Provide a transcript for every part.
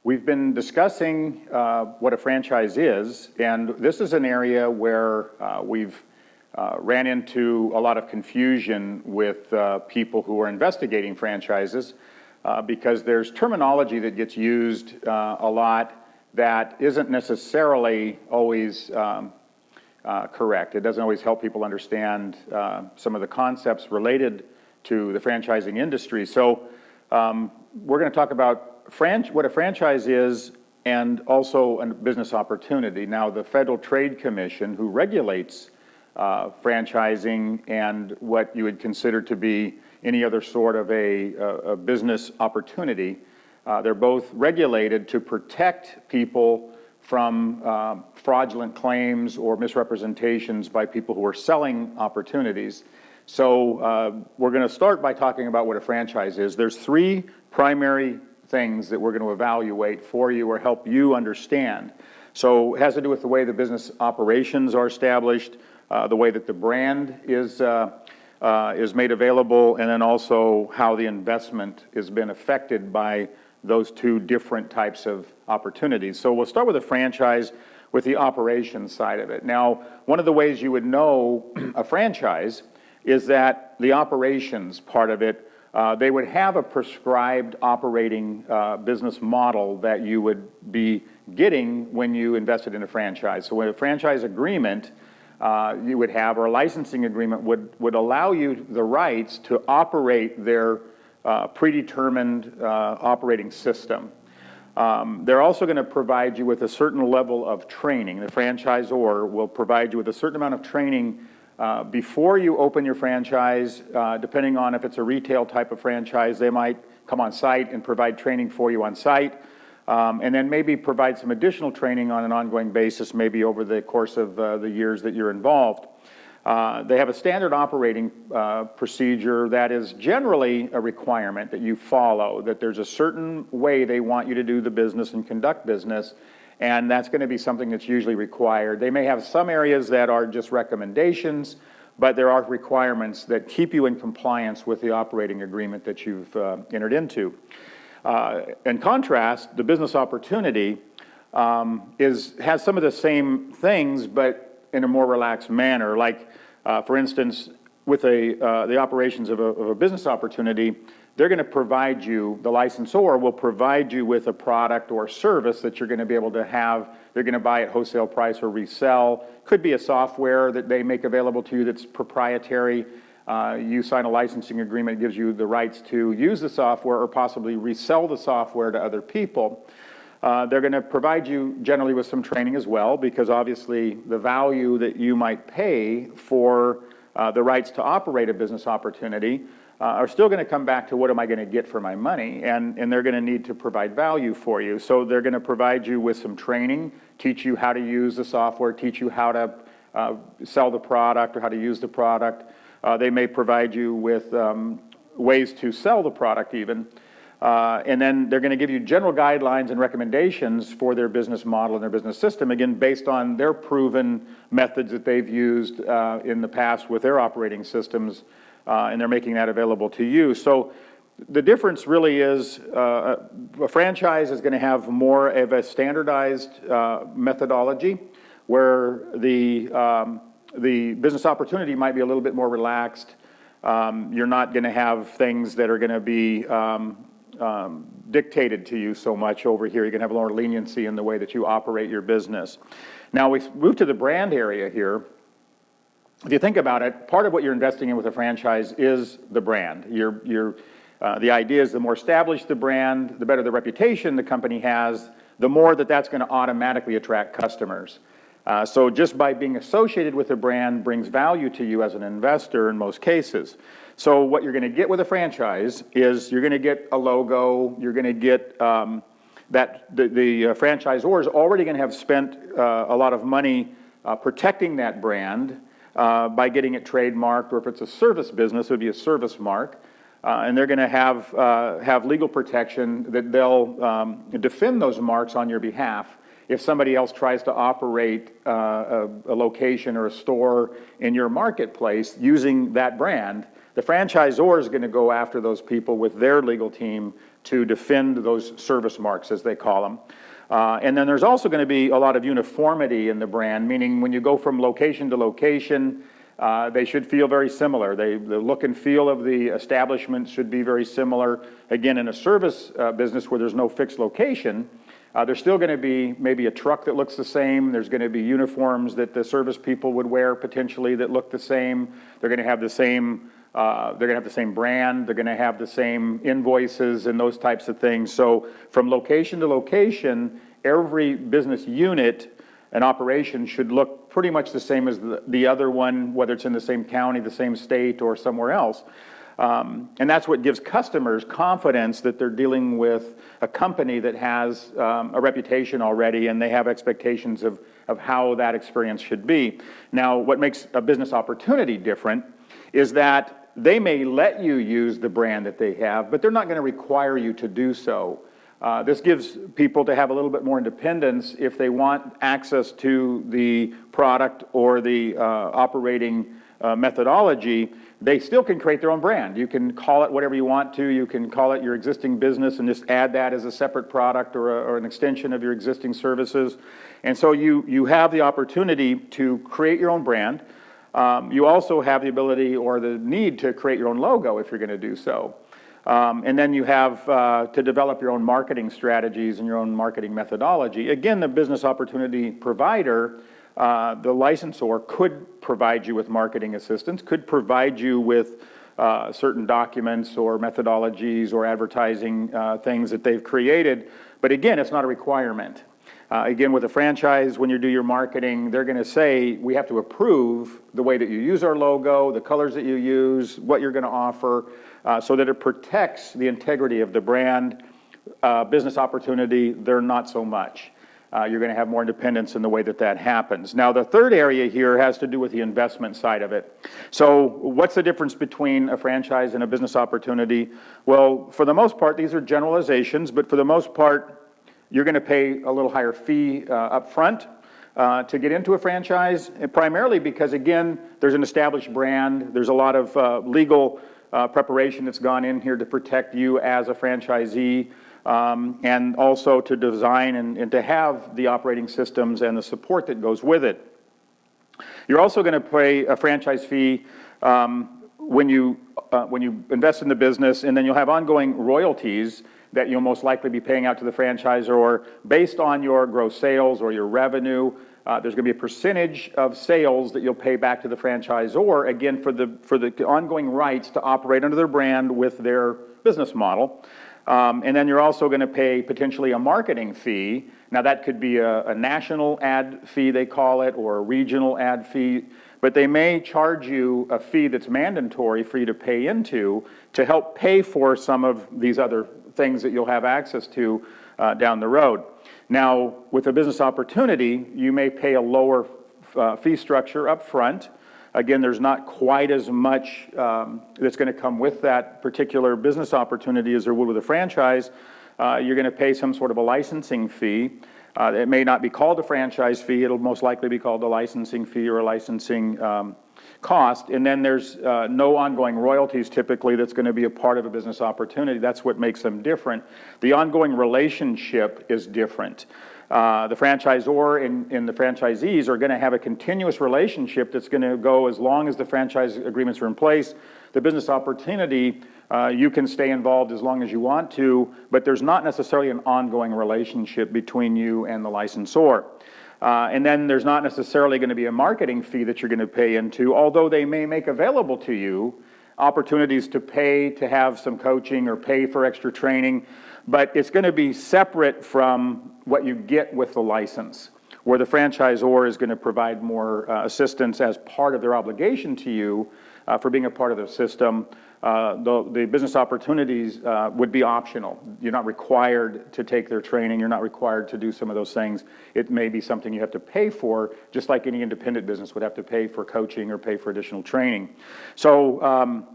We've been discussing what a franchise is, and this is an area where we've ran into a lot of confusion with people who are investigating franchises because there's terminology that gets used a lot that isn't necessarily always correct. It doesn't always help people understand some of the concepts related to the franchising industry. So we're going to talk about what a franchise is and also a business opportunity. Now, the Federal Trade Commission, who regulates franchising and what you would consider to be any other sort of a business opportunity, they're both regulated to protect people from fraudulent claims or misrepresentations by people who are selling opportunities. So we're going to start by talking about what a franchise is. There's three primary things that we're going to evaluate for you or help you understand. So it has to do with the way the business operations are established, the way that the brand is made available, and then also how the investment has been affected by those two different types of opportunities. So we'll start with a franchise with the operations side of it. Now, one of the ways you would know a franchise is that the operations part of it, they would have a prescribed operating business model that you would be getting when you invested in a franchise. So when a franchise agreement you would have, or a licensing agreement would allow you the rights to operate their predetermined operating system. They're also going to provide you with a certain level of training. The franchisor will provide you with a certain amount of training before you open your franchise. Depending on if it's a retail type of franchise, they might come on site and provide training for you on site, and then maybe provide some additional training on an ongoing basis, maybe over the course of the years that you're involved. They have a standard operating procedure that is generally a requirement that you follow, that there's a certain way they want you to do the business and conduct business, and that's going to be something that's usually required. They may have some areas that are just recommendations, but there are requirements that keep you in compliance with the operating agreement that you've entered into. In contrast, the business opportunity has some of the same things, but in a more relaxed manner. Like, for instance, with the operations of a business opportunity, they're going to provide you, the licensor will provide you with a product or service that you're going to be able to have. They're going to buy at wholesale price or resell. Could be a software that they make available to you that's proprietary. You sign a licensing agreement, it gives you the rights to use the software or possibly resell the software to other people. They're going to provide you generally with some training as well, because obviously the value that you might pay for the rights to operate a business opportunity are still going to come back to what am I going to get for my money, and they're going to need to provide value for you. So they're going to provide you with some training, teach you how to use the software, teach you how to sell the product or how to use the product. They may provide you with ways to sell the product even. And then they're going to give you general guidelines and recommendations for their business model and their business system, again, based on their proven methods that they've used in the past with their operating systems, and they're making that available to you. So the difference really is a franchise is going to have more of a standardized methodology, where the business opportunity might be a little bit more relaxed. You're not going to have things that are going to be dictated to you so much over here. You're going to have more leniency in the way that you operate your business. Now we move to the brand area here. If you think about it, part of what you're investing in with a franchise is the brand. The idea is the more established the brand, the better the reputation the company has, the more that's going to automatically attract customers. So just by being associated with a brand brings value to you as an investor in most cases. So what you're going to get with a franchise is you're going to get a logo, you're going to get that the franchisor is already going to have spent a lot of money protecting that brand by getting it trademarked, or if it's a service business, it would be a service mark. And they're going to have legal protection that they'll defend those marks on your behalf. If somebody else tries to operate a location or a store in your marketplace using that brand, The franchisor is going to go after those people with their legal team to defend those service marks, as they call them. And then there's also going to be a lot of uniformity in the brand, meaning when you go from location to location, they should feel very similar. The look and feel of the establishment should be very similar. Again, in a service business where there's no fixed location, there's still going to be maybe a truck that looks the same. There's going to be uniforms that the service people would wear potentially that look the same. They're going to have the same. They're going to have the same brand. They're going to have the same invoices and those types of things. So from location to location, every business unit and operation should look pretty much the same as the other one, whether it's in the same county, the same state, or somewhere else. And that's what gives customers confidence that they're dealing with a company that has a reputation already, and they have expectations of how that experience should be. Now, what makes a business opportunity different is that they may let you use the brand that they have, but they're not going to require you to do so. This gives people to have a little bit more independence if they want access to the product or the operating methodology. They still can create their own brand. You can call it whatever you want to. You can call it your existing business and just add that as a separate product or an extension of your existing services. And so you have the opportunity to create your own brand. You also have the ability or the need to create your own logo if you're going to do so. And then you have to develop your own marketing strategies and your own marketing methodology. Again, the business opportunity provider, the licensor, could provide you with marketing assistance, could provide you with certain documents or methodologies or advertising things that they've created. But again, it's not a requirement. Again, with a franchise, when you do your marketing, they're going to say, we have to approve the way that you use our logo, the colors that you use, what you're going to offer, so that it protects the integrity of the brand. Business opportunity, they're not so much. You're going to have more independence in the way that that happens. Now, the third area here has to do with the investment side of it. So what's the difference between a franchise and a business opportunity? Well, for the most part, these are generalizations, but for the most part, you're going to pay a little higher fee up front to get into a franchise, primarily because, again, there's an established brand. There's a lot of legal preparation that's gone in here to protect you as a franchisee, and also to design and to have the operating systems and the support that goes with it. You're also going to pay a franchise fee when you invest in the business, and then you'll have ongoing royalties that you'll most likely be paying out to the franchisor based on your gross sales or your revenue. There's going to be a percentage of sales that you'll pay back to the franchisor, again, for the ongoing rights to operate under their brand with their business model. And then you're also going to pay potentially a marketing fee. Now, that could be a national ad fee, they call it, or a regional ad fee. But they may charge you a fee that's mandatory for you to pay into to help pay for some of these other things that you'll have access to down the road. Now, with a business opportunity, you may pay a lower fee structure up front. Again, there's not quite as much that's going to come with that particular business opportunity as there would with a franchise. You're going to pay some sort of a licensing fee. It may not be called a franchise fee. It'll most likely be called a licensing fee or a licensing cost. And then there's no ongoing royalties typically that's going to be a part of a business opportunity. That's what makes them different. The ongoing relationship is different. The franchisor and the franchisees are going to have a continuous relationship that's going to go as long as the franchise agreements are in place. The business opportunity, you can stay involved as long as you want to, but there's not necessarily an ongoing relationship between you and the licensor. And then there's not necessarily going to be a marketing fee that you're going to pay into, although they may make available to you opportunities to pay to have some coaching or pay for extra training, but it's going to be separate from what you get with the license, where the franchisor is going to provide more assistance as part of their obligation to you for being a part of the system. The business opportunities would be optional. You're not required to take their training. You're not required to do some of those things. It may be something you have to pay for, just like any independent business would have to pay for coaching or pay for additional training. So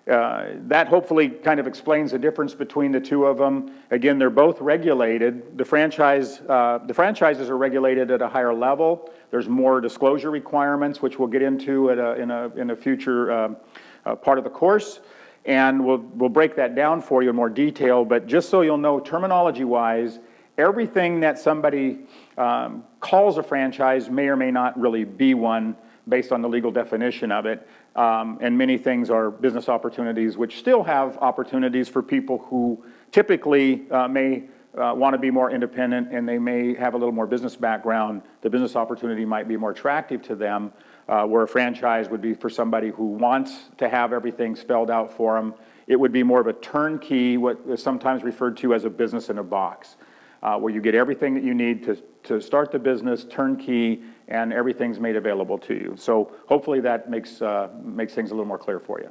that hopefully kind of explains the difference between the two of them. Again, they're both regulated. The franchises are regulated at a higher level. There's more disclosure requirements, which we'll get into in a future part of the course. And we'll break that down for you in more detail, but just so you'll know, terminology-wise, everything that somebody calls a franchise may or may not really be one based on the legal definition of it. And many things are business opportunities, which still have opportunities for people who typically may want to be more independent, and they may have a little more business background. The business opportunity might be more attractive to them, where a franchise would be for somebody who wants to have everything spelled out for them. It would be more of a turnkey, what is sometimes referred to as a business in a box, where you get everything that you need to start the business, turnkey, and everything's made available to you. So hopefully that makes things a little more clear for you.